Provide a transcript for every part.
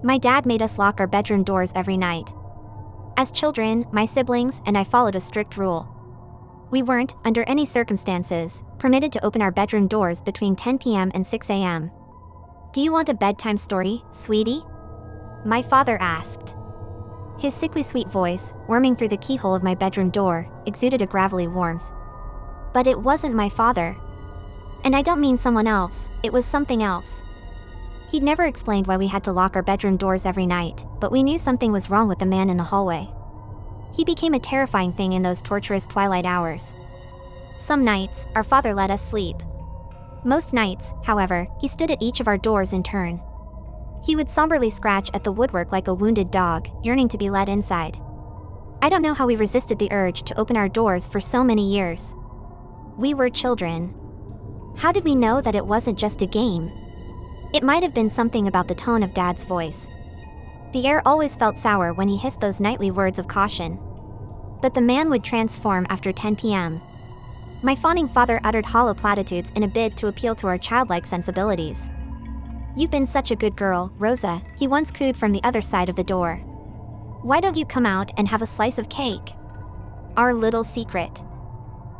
My dad made us lock our bedroom doors every night. As children, my siblings and I followed a strict rule. We weren't, under any circumstances, permitted to open our bedroom doors between 10 p.m. and 6 a.m. "Do you want a bedtime story, sweetie?" my father asked. His sickly sweet voice, worming through the keyhole of my bedroom door, exuded a gravelly warmth. But it wasn't my father. And I don't mean someone else, it was something else. He'd never explained why we had to lock our bedroom doors every night, but we knew something was wrong with the man in the hallway. He became a terrifying thing in those torturous twilight hours. Some nights, our father let us sleep. Most nights, however, he stood at each of our doors in turn. He would somberly scratch at the woodwork like a wounded dog, yearning to be let inside. I don't know how we resisted the urge to open our doors for so many years. We were children. How did we know that it wasn't just a game? It might have been something about the tone of Dad's voice. The air always felt sour when he hissed those nightly words of caution. But the man would transform after 10 p.m. My fawning father uttered hollow platitudes in a bid to appeal to our childlike sensibilities. "You've been such a good girl, Rosa," he once cooed from the other side of the door. "Why don't you come out and have a slice of cake? Our little secret."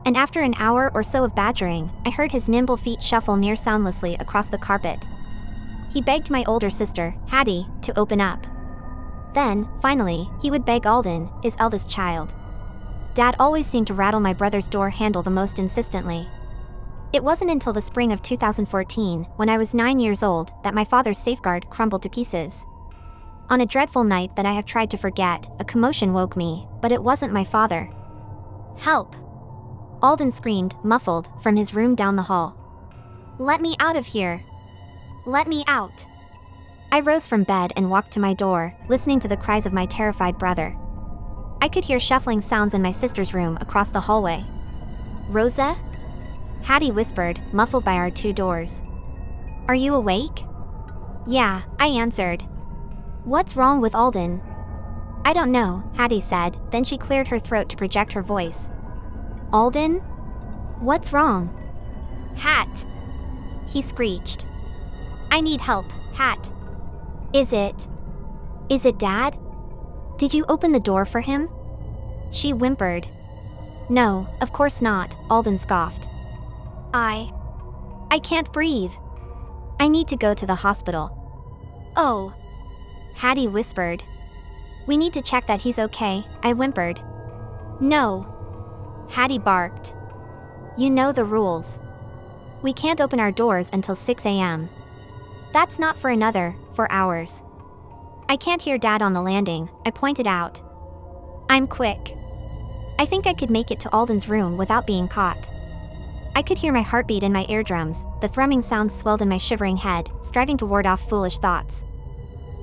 And after an hour or so of badgering, I heard his nimble feet shuffle near soundlessly across the carpet. He begged my older sister, Hattie, to open up. Then, finally, he would beg Alden, his eldest child. Dad always seemed to rattle my brother's door handle the most insistently. It wasn't until the spring of 2014, when I was 9 years old, that my father's safeguard crumbled to pieces. On a dreadful night that I have tried to forget, a commotion woke me, but it wasn't my father. "Help!" Alden screamed, muffled, from his room down the hall. "Let me out of here! Let me out!" I rose from bed and walked to my door, listening to the cries of my terrified brother. I could hear shuffling sounds in my sister's room across the hallway. "Rosa?" Hattie whispered, muffled by our two doors. "Are you awake?" "Yeah," I answered. "What's wrong with Alden?" "I don't know," Hattie said, then she cleared her throat to project her voice. "Alden? What's wrong?" "Hat!" he screeched. "I need help, Hat." Is it Dad? Did you open the door for him?" She whimpered. "No, of course not," Alden scoffed. I can't breathe. I need to go to the hospital." "Oh," Hattie whispered. "We need to check that he's okay," I whimpered. "No," Hattie barked. "You know the rules. We can't open our doors until 6 a.m. That's not for hours." "I can't hear Dad on the landing," I pointed out. "I'm quick. I think I could make it to Alden's room without being caught." I could hear my heartbeat in my eardrums, the thrumming sounds swelled in my shivering head, striving to ward off foolish thoughts.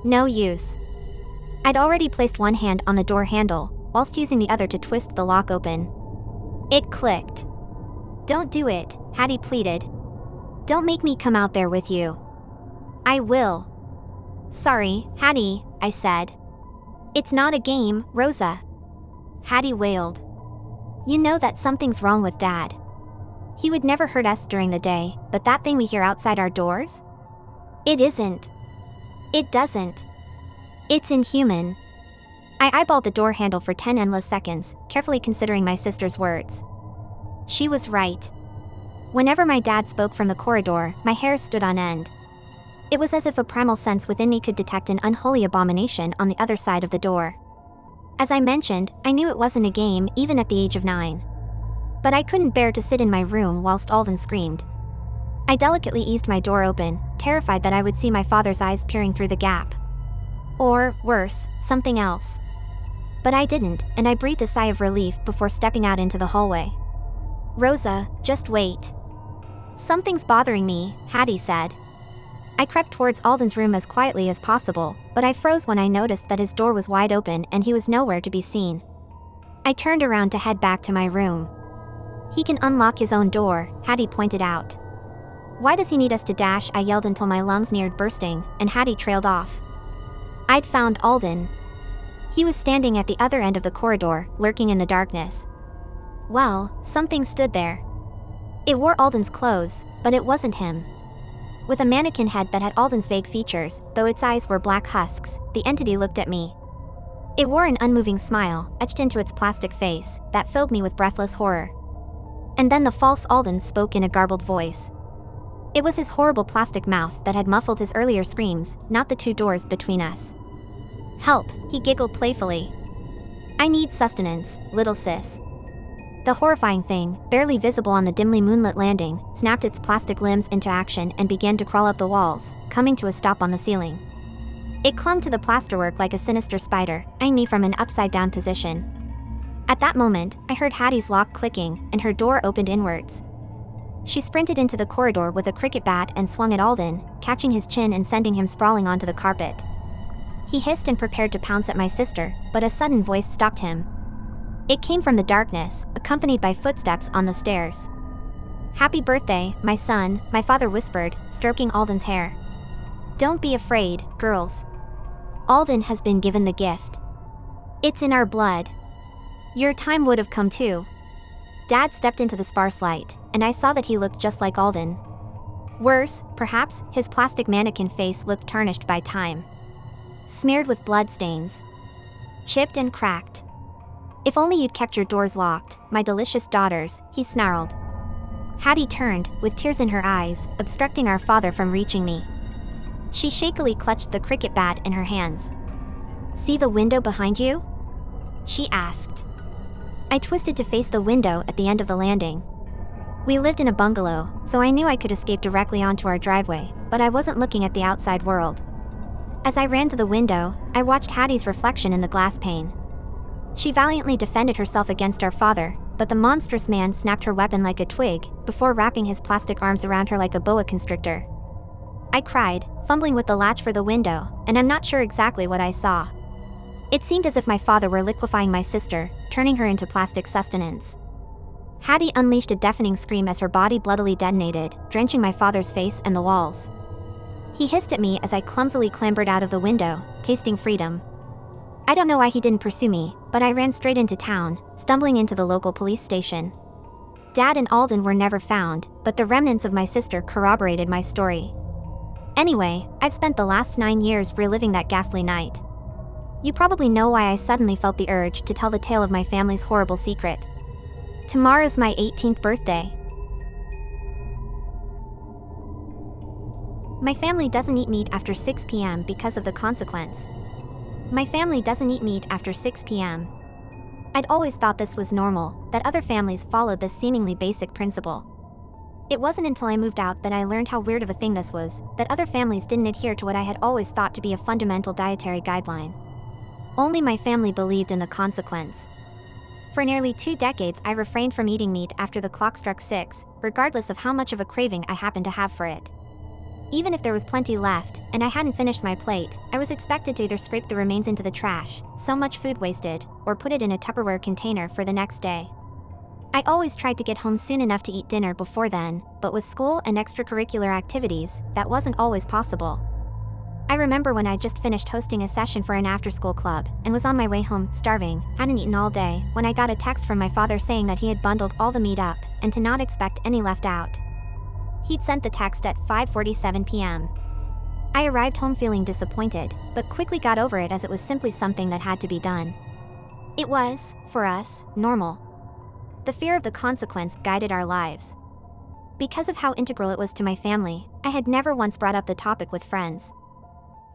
No use. I'd already placed one hand on the door handle, whilst using the other to twist the lock open. It clicked. "Don't do it," Hattie pleaded. "Don't make me come out there with you." "I will." "Sorry, Hattie," I said. "It's not a game, Rosa." Hattie wailed. "You know that something's wrong with Dad. He would never hurt us during the day, but that thing we hear outside our doors? It isn't. It doesn't. It's inhuman." I eyeballed the door handle for 10 endless seconds, carefully considering my sister's words. She was right. Whenever my dad spoke from the corridor, my hair stood on end. It was as if a primal sense within me could detect an unholy abomination on the other side of the door. As I mentioned, I knew it wasn't a game even at the age of 9. But I couldn't bear to sit in my room whilst Alden screamed. I delicately eased my door open, terrified that I would see my father's eyes peering through the gap. Or, worse, something else. But I didn't, and I breathed a sigh of relief before stepping out into the hallway. "Rosa, just wait. Something's bothering me," Hattie said. I crept towards Alden's room as quietly as possible, but I froze when I noticed that his door was wide open and he was nowhere to be seen. I turned around to head back to my room. "He can unlock his own door," Hattie pointed out. "Why does he need us to dash?" I yelled until my lungs neared bursting, and Hattie trailed off. I'd found Alden. He was standing at the other end of the corridor, lurking in the darkness. Well, something stood there. It wore Alden's clothes, but it wasn't him. With a mannequin head that had Alden's vague features, though its eyes were black husks, the entity looked at me. It wore an unmoving smile, etched into its plastic face, that filled me with breathless horror. And then the false Alden spoke in a garbled voice. It was his horrible plastic mouth that had muffled his earlier screams, not the two doors between us. "Help," he giggled playfully. "I need sustenance, little sis." The horrifying thing, barely visible on the dimly moonlit landing, snapped its plastic limbs into action and began to crawl up the walls, coming to a stop on the ceiling. It clung to the plasterwork like a sinister spider, eyeing me from an upside-down position. At that moment, I heard Hattie's lock clicking, and her door opened inwards. She sprinted into the corridor with a cricket bat and swung at Alden, catching his chin and sending him sprawling onto the carpet. He hissed and prepared to pounce at my sister, but a sudden voice stopped him. It came from the darkness, accompanied by footsteps on the stairs. "Happy birthday, my son," my father whispered, stroking Alden's hair. "Don't be afraid, girls. Alden has been given the gift. It's in our blood. Your time would have come too." Dad stepped into the sparse light, and I saw that he looked just like Alden. Worse, perhaps, his plastic mannequin face looked tarnished by time. Smeared with blood stains. Chipped and cracked. "If only you'd kept your doors locked, my delicious daughters," he snarled. Hattie turned, with tears in her eyes, obstructing our father from reaching me. She shakily clutched the cricket bat in her hands. "See the window behind you?" she asked. I twisted to face the window at the end of the landing. We lived in a bungalow, so I knew I could escape directly onto our driveway, but I wasn't looking at the outside world. As I ran to the window, I watched Hattie's reflection in the glass pane. She valiantly defended herself against our father, but the monstrous man snapped her weapon like a twig, before wrapping his plastic arms around her like a boa constrictor. I cried, fumbling with the latch for the window, and I'm not sure exactly what I saw. It seemed as if my father were liquefying my sister, turning her into plastic sustenance. Hattie unleashed a deafening scream as her body bloodily detonated, drenching my father's face and the walls. He hissed at me as I clumsily clambered out of the window, tasting freedom. I don't know why he didn't pursue me, but I ran straight into town, stumbling into the local police station. Dad and Alden were never found, but the remnants of my sister corroborated my story. Anyway, I've spent the last 9 years reliving that ghastly night. You probably know why I suddenly felt the urge to tell the tale of my family's horrible secret. Tomorrow's my 18th birthday. My family doesn't eat meat after 6 p.m. because of the consequence. My family doesn't eat meat after 6 p.m. I'd always thought this was normal, that other families followed this seemingly basic principle. It wasn't until I moved out that I learned how weird of a thing this was, that other families didn't adhere to what I had always thought to be a fundamental dietary guideline. Only my family believed in the consequence. For nearly 2 decades I refrained from eating meat after the clock struck 6, regardless of how much of a craving I happened to have for it. Even if there was plenty left, and I hadn't finished my plate, I was expected to either scrape the remains into the trash, so much food wasted, or put it in a Tupperware container for the next day. I always tried to get home soon enough to eat dinner before then, but with school and extracurricular activities, that wasn't always possible. I remember when I just finished hosting a session for an after-school club, and was on my way home, starving, hadn't eaten all day, when I got a text from my father saying that he had bundled all the meat up, and to not expect any left out. He'd sent the text at 5:47 p.m. I arrived home feeling disappointed, but quickly got over it as it was simply something that had to be done. It was, for us, normal. The fear of the consequence guided our lives. Because of how integral it was to my family, I had never once brought up the topic with friends.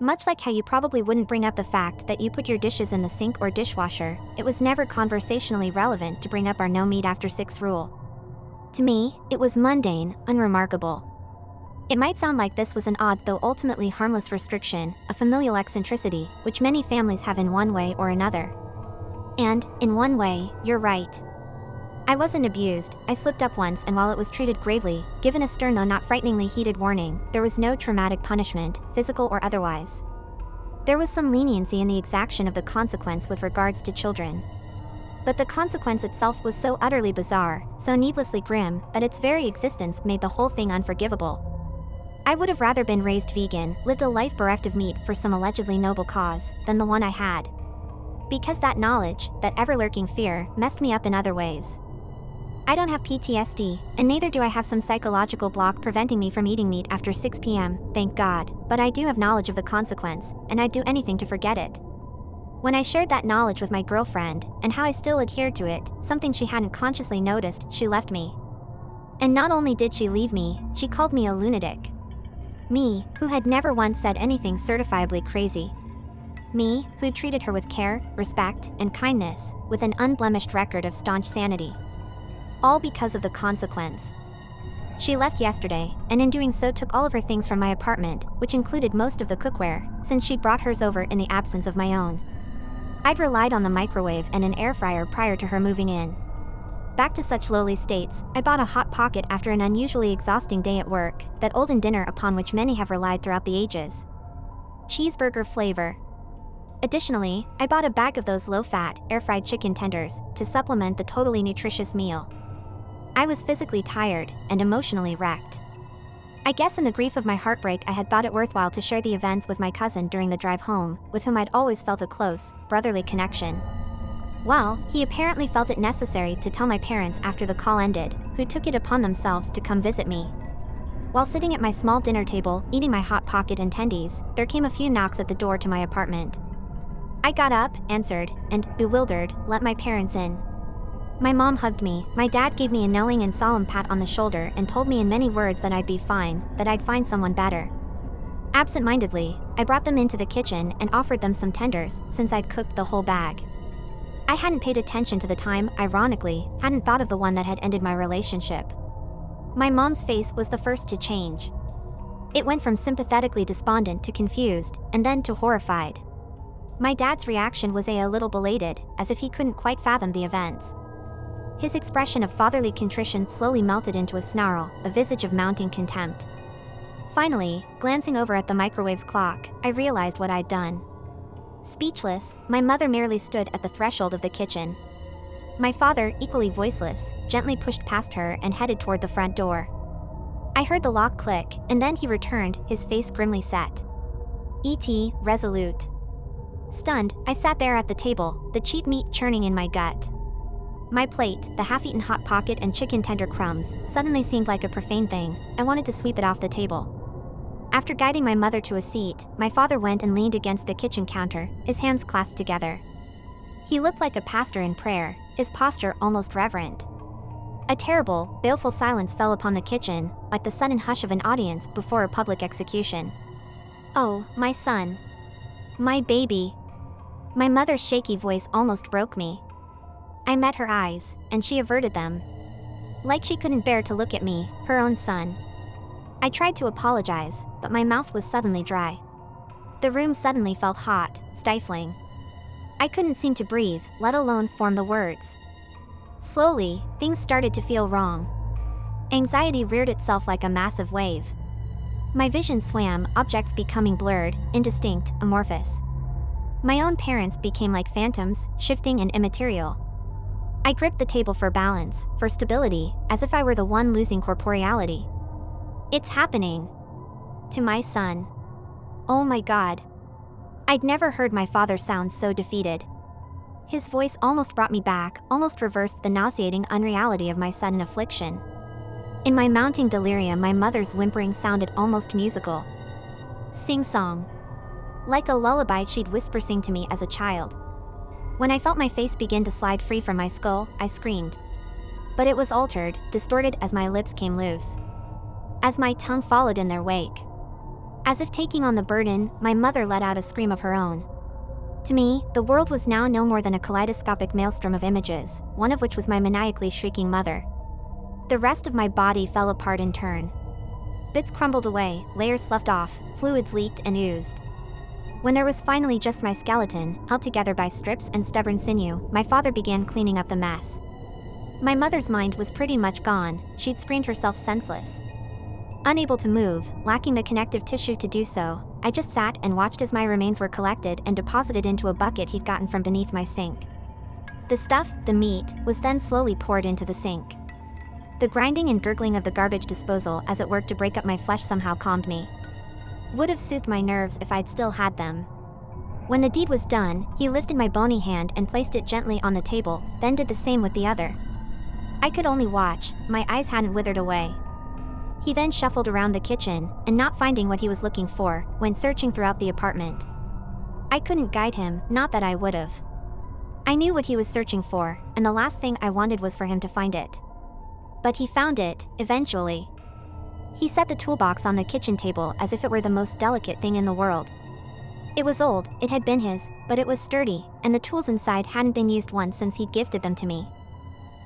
Much like how you probably wouldn't bring up the fact that you put your dishes in the sink or dishwasher, it was never conversationally relevant to bring up our no meat after 6 rule. To me, it was mundane, unremarkable. It might sound like this was an odd though ultimately harmless restriction, a familial eccentricity, which many families have in one way or another. And, in one way, you're right. I wasn't abused, I slipped up once, and while it was treated gravely, given a stern though not frighteningly heated warning, there was no traumatic punishment, physical or otherwise. There was some leniency in the exaction of the consequence with regards to children. But the consequence itself was so utterly bizarre, so needlessly grim, that its very existence made the whole thing unforgivable. I would have rather been raised vegan, lived a life bereft of meat for some allegedly noble cause, than the one I had. Because that knowledge, that ever-lurking fear, messed me up in other ways. I don't have PTSD, and neither do I have some psychological block preventing me from eating meat after 6 p.m., thank God, but I do have knowledge of the consequence, and I'd do anything to forget it. When I shared that knowledge with my girlfriend, and how I still adhered to it, something she hadn't consciously noticed, she left me. And not only did she leave me, she called me a lunatic. Me, who had never once said anything certifiably crazy. Me, who treated her with care, respect, and kindness, with an unblemished record of staunch sanity. All because of the consequence. She left yesterday, and in doing so took all of her things from my apartment, which included most of the cookware, since she'd brought hers over in the absence of my own. I'd relied on the microwave and an air fryer prior to her moving in. Back to such lowly states, I bought a Hot Pocket after an unusually exhausting day at work, that olden dinner upon which many have relied throughout the ages. Cheeseburger flavor. Additionally, I bought a bag of those low-fat, air-fried chicken tenders, to supplement the totally nutritious meal. I was physically tired, and emotionally wrecked. I guess in the grief of my heartbreak I had thought it worthwhile to share the events with my cousin during the drive home, with whom I'd always felt a close, brotherly connection. Well, he apparently felt it necessary to tell my parents after the call ended, who took it upon themselves to come visit me. While sitting at my small dinner table, eating my Hot Pocket and tendies, there came a few knocks at the door to my apartment. I got up, answered, and, bewildered, let my parents in. My mom hugged me, my dad gave me a knowing and solemn pat on the shoulder and told me in many words that I'd be fine, that I'd find someone better. Absent-mindedly, I brought them into the kitchen and offered them some tenders, since I'd cooked the whole bag. I hadn't paid attention to the time, ironically, hadn't thought of the one that had ended my relationship. My mom's face was the first to change. It went from sympathetically despondent to confused, and then to horrified. My dad's reaction was a little belated, as if he couldn't quite fathom the events. His expression of fatherly contrition slowly melted into a snarl, a visage of mounting contempt. Finally, glancing over at the microwave's clock, I realized what I'd done. Speechless, my mother merely stood at the threshold of the kitchen. My father, equally voiceless, gently pushed past her and headed toward the front door. I heard the lock click, and then he returned, his face grimly set. E.T., resolute. Stunned, I sat there at the table, the cheap meat churning in my gut. My plate, the half-eaten Hot Pocket and chicken tender crumbs, suddenly seemed like a profane thing. I wanted to sweep it off the table. After guiding my mother to a seat, my father went and leaned against the kitchen counter, his hands clasped together. He looked like a pastor in prayer, his posture almost reverent. A terrible, baleful silence fell upon the kitchen, like the sudden hush of an audience before a public execution. "Oh, my son. My baby." My mother's shaky voice almost broke me. I met her eyes, and she averted them. Like she couldn't bear to look at me, her own son. I tried to apologize, but my mouth was suddenly dry. The room suddenly felt hot, stifling. I couldn't seem to breathe, let alone form the words. Slowly, things started to feel wrong. Anxiety reared itself like a massive wave. My vision swam, objects becoming blurred, indistinct, amorphous. My own parents became like phantoms, shifting and immaterial. I gripped the table for balance, for stability, as if I were the one losing corporeality. It's happening. To my son. Oh my God. I'd never heard my father sound so defeated. His voice almost brought me back, almost reversed the nauseating unreality of my sudden affliction. In my mounting delirium, my mother's whimpering sounded almost musical. Sing-song. Like a lullaby she'd whisper sing to me as a child. When I felt my face begin to slide free from my skull, I screamed. But it was altered, distorted as my lips came loose. As my tongue followed in their wake. As if taking on the burden, my mother let out a scream of her own. To me, the world was now no more than a kaleidoscopic maelstrom of images, one of which was my maniacally shrieking mother. The rest of my body fell apart in turn. Bits crumbled away, layers sloughed off, fluids leaked and oozed. When there was finally just my skeleton, held together by strips and stubborn sinew, my father began cleaning up the mess. My mother's mind was pretty much gone, she'd screamed herself senseless. Unable to move, lacking the connective tissue to do so, I just sat and watched as my remains were collected and deposited into a bucket he'd gotten from beneath my sink. The stuff, the meat, was then slowly poured into the sink. The grinding and gurgling of the garbage disposal as it worked to break up my flesh somehow calmed me. Would have soothed my nerves if I'd still had them. When the deed was done, he lifted my bony hand and placed it gently on the table, then did the same with the other. I could only watch, my eyes hadn't withered away. He then shuffled around the kitchen, and not finding what he was looking for, went searching throughout the apartment. I couldn't guide him, not that I would've. I knew what he was searching for, and the last thing I wanted was for him to find it. But he found it, eventually. He set the toolbox on the kitchen table as if it were the most delicate thing in the world. It was old, it had been his, but it was sturdy, and the tools inside hadn't been used once since he'd gifted them to me.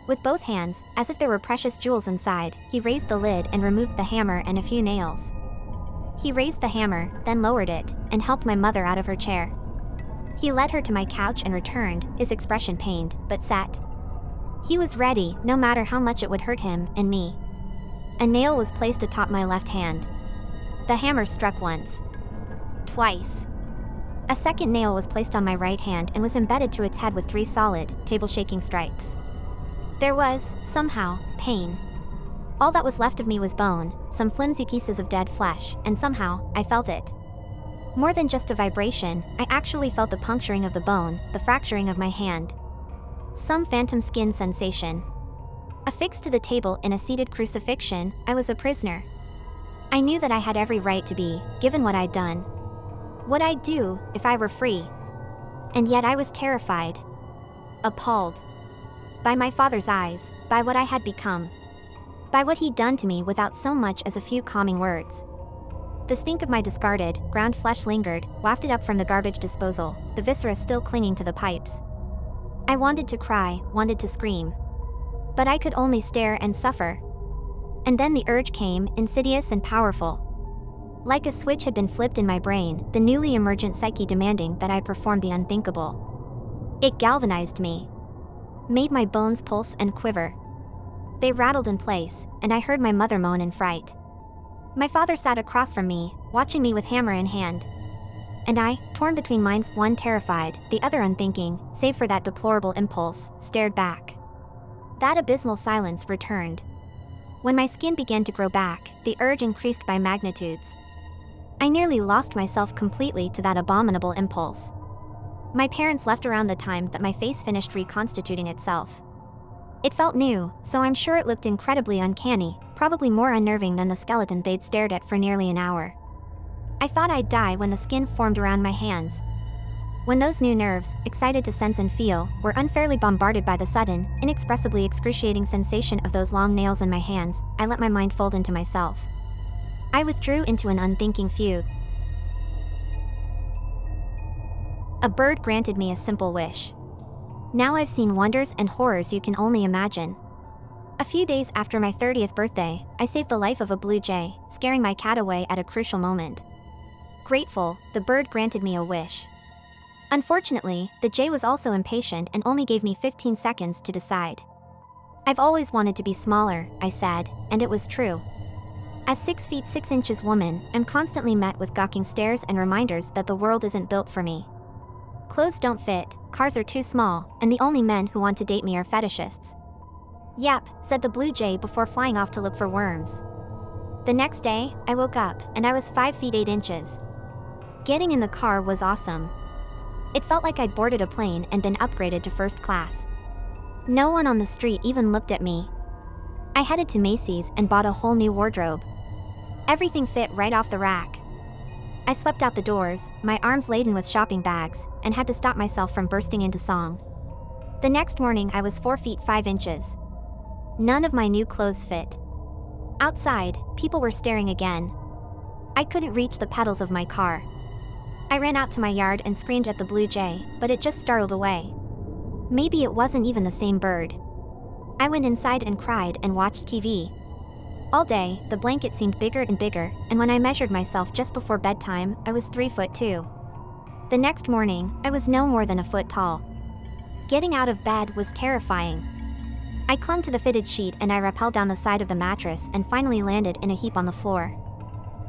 With both hands, as if there were precious jewels inside, he raised the lid and removed the hammer and a few nails. He raised the hammer, then lowered it, and helped my mother out of her chair. He led her to my couch and returned, his expression pained, but set. He was ready, no matter how much it would hurt him and me. A nail was placed atop my left hand. The hammer struck once. Twice. A second nail was placed on my right hand and was embedded to its head with 3 solid, table-shaking strikes. There was, somehow, pain. All that was left of me was bone, some flimsy pieces of dead flesh, and somehow, I felt it. More than just a vibration, I actually felt the puncturing of the bone, the fracturing of my hand. Some phantom skin sensation. Affixed to the table in a seated crucifixion, I was a prisoner. I knew that I had every right to be, given what I'd done. What I'd do, if I were free. And yet I was terrified. Appalled. By my father's eyes, by what I had become. By what he'd done to me without so much as a few calming words. The stink of my discarded, ground flesh lingered, wafted up from the garbage disposal, the viscera still clinging to the pipes. I wanted to cry, wanted to scream. But I could only stare and suffer. And then the urge came, insidious and powerful. Like a switch had been flipped in my brain, the newly emergent psyche demanding that I perform the unthinkable. It galvanized me. Made my bones pulse and quiver. They rattled in place, and I heard my mother moan in fright. My father sat across from me, watching me with hammer in hand. And I, torn between minds, one terrified, the other unthinking, save for that deplorable impulse, stared back. That abysmal silence returned. When my skin began to grow back, the urge increased by magnitudes. I nearly lost myself completely to that abominable impulse. My parents left around the time that my face finished reconstituting itself. It felt new, so I'm sure it looked incredibly uncanny, probably more unnerving than the skeleton they'd stared at for nearly an hour. I thought I'd die when the skin formed around my hands. When those new nerves, excited to sense and feel, were unfairly bombarded by the sudden, inexpressibly excruciating sensation of those long nails in my hands, I let my mind fold into myself. I withdrew into an unthinking fugue. A bird granted me a simple wish. Now I've seen wonders and horrors you can only imagine. A few days after my 30th birthday, I saved the life of a blue jay, scaring my cat away at a crucial moment. Grateful, the bird granted me a wish. Unfortunately, the jay was also impatient and only gave me 15 seconds to decide. I've always wanted to be smaller, I said, and it was true. As 6 feet 6 inches woman, I'm constantly met with gawking stares and reminders that the world isn't built for me. Clothes don't fit, cars are too small, and the only men who want to date me are fetishists. Yep, said the blue jay before flying off to look for worms. The next day, I woke up, and I was 5 feet 8 inches. Getting in the car was awesome. It felt like I'd boarded a plane and been upgraded to first class. No one on the street even looked at me. I headed to Macy's and bought a whole new wardrobe. Everything fit right off the rack. I swept out the doors, my arms laden with shopping bags, and had to stop myself from bursting into song. The next morning I was 4 feet 5 inches. None of my new clothes fit. Outside, people were staring again. I couldn't reach the pedals of my car. I ran out to my yard and screamed at the blue jay, but it just startled away. Maybe it wasn't even the same bird. I went inside and cried and watched TV. All day, the blanket seemed bigger and bigger, and when I measured myself just before bedtime, I was 3 foot 2. The next morning, I was no more than a foot tall. Getting out of bed was terrifying. I clung to the fitted sheet and I rappelled down the side of the mattress and finally landed in a heap on the floor.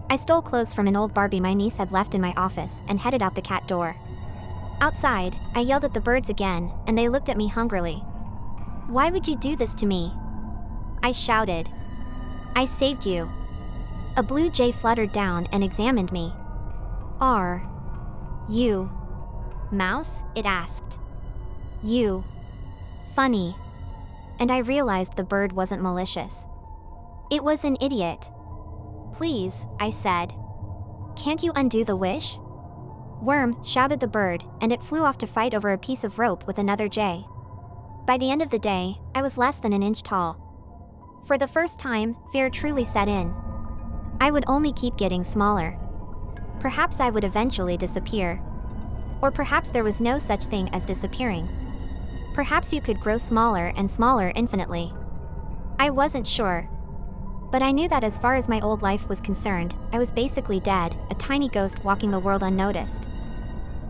I stole clothes from an old Barbie my niece had left in my office and headed out the cat door. Outside, I yelled at the birds again, and they looked at me hungrily. "Why would you do this to me?" I shouted. "I saved you." A blue jay fluttered down and examined me. "Are you mouse?" it asked. "You funny and I realized the bird wasn't malicious. It was an idiot. "Please," I said. "Can't you undo the wish?" "Worm," shouted the bird, and it flew off to fight over a piece of rope with another jay. By the end of the day, I was less than an inch tall. For the first time, fear truly set in. I would only keep getting smaller. Perhaps I would eventually disappear. Or perhaps there was no such thing as disappearing. Perhaps you could grow smaller and smaller infinitely. I wasn't sure. But I knew that as far as my old life was concerned, I was basically dead, a tiny ghost walking the world unnoticed.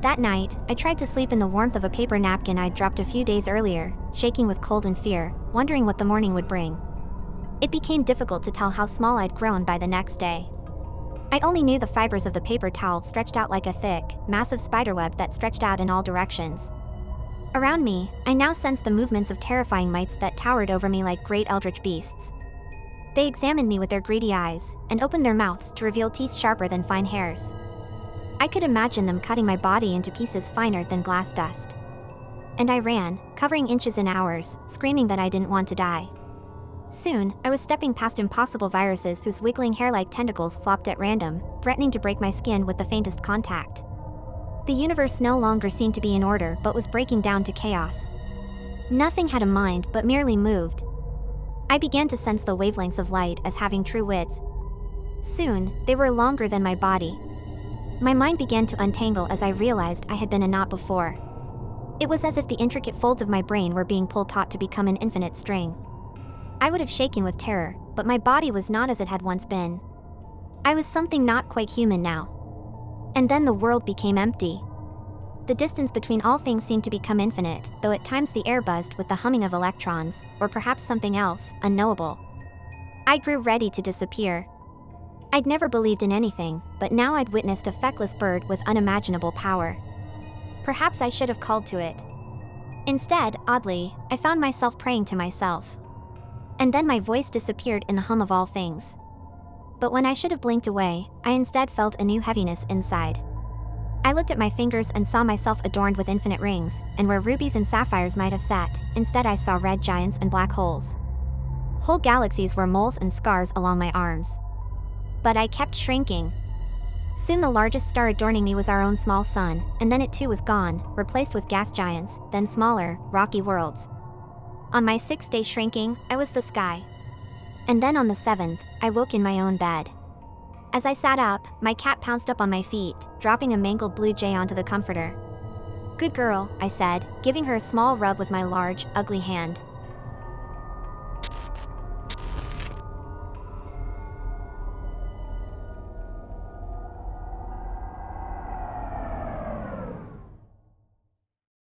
That night, I tried to sleep in the warmth of a paper napkin I'd dropped a few days earlier, shaking with cold and fear, wondering what the morning would bring. It became difficult to tell how small I'd grown by the next day. I only knew the fibers of the paper towel stretched out like a thick, massive spiderweb that stretched out in all directions. Around me, I now sensed the movements of terrifying mites that towered over me like great eldritch beasts. They examined me with their greedy eyes, and opened their mouths to reveal teeth sharper than fine hairs. I could imagine them cutting my body into pieces finer than glass dust. And I ran, covering inches and hours, screaming that I didn't want to die. Soon, I was stepping past impossible viruses whose wiggling hair-like tentacles flopped at random, threatening to break my skin with the faintest contact. The universe no longer seemed to be in order but was breaking down to chaos. Nothing had a mind but merely moved. I began to sense the wavelengths of light as having true width. Soon, they were longer than my body. My mind began to untangle as I realized I had been a knot before. It was as if the intricate folds of my brain were being pulled taut to become an infinite string. I would have shaken with terror, but my body was not as it had once been. I was something not quite human now. And then the world became empty. The distance between all things seemed to become infinite, though at times the air buzzed with the humming of electrons, or perhaps something else, unknowable. I grew ready to disappear. I'd never believed in anything, but now I'd witnessed a feckless bird with unimaginable power. Perhaps I should have called to it. Instead, oddly, I found myself praying to myself. And then my voice disappeared in the hum of all things. But when I should have blinked away, I instead felt a new heaviness inside. I looked at my fingers and saw myself adorned with infinite rings, and where rubies and sapphires might have sat, instead I saw red giants and black holes. Whole galaxies were moles and scars along my arms. But I kept shrinking. Soon the largest star adorning me was our own small sun, and then it too was gone, replaced with gas giants, then smaller, rocky worlds. On my 6th day shrinking, I was the sky. And then on the 7th, I woke in my own bed. As I sat up, my cat pounced up on my feet, dropping a mangled blue jay onto the comforter. "Good girl," I said, giving her a small rub with my large, ugly hand.